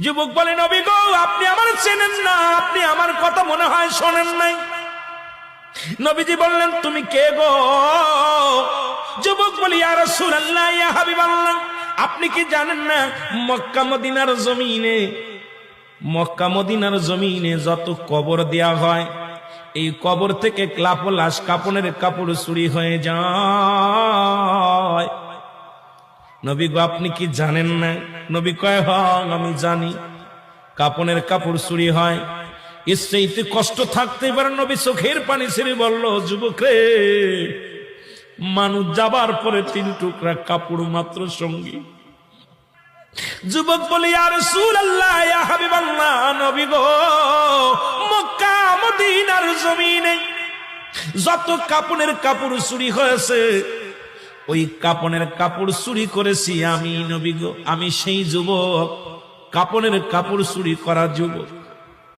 যুবক বলে, নবী গো, আপনি আমার চেনেন না, আপনি আমার কথা মনে হয় শোনেন নাই। নবীজি বললেন, তুমি কে গো? যুবক বলি, ইয়া রাসূলুল্লাহ, ইয়া হাবিবাল্লাহ, আপনি কি জানেন না মক্কা মদিনার জমিনে যত কবর দেয়া হয়, এই কবর থেকে লাশ কাপনের কাপড় চুরি হয়ে যায়। নবী গো, আপনি কি জানেন না? নবী কয়, হ্যাঁ আমি জানি, কাপনের কাপড় চুরি হয়। এর চাইতে কষ্ট থাকতে পারে? নবী চোখের পানি ছেড়ে বলল, যুবক রে, মানুষ যাবার পরে 3 টুকরা কাপড় মাত্র সঙ্গী। যুবক বলে, ইয়া রাসূলুল্লাহ, ইয়া হাবিবাল্লাহ, নবী গো, মক্কা মদিনার জমিনে যত কাপনের কাপড় চুরি হয়েছে, ওই কাপনের কাপড় চুরি করেছি আমি। নবী গো, আমি সেই যুবক, কাপনের কাপড় চুরি করা যুবক।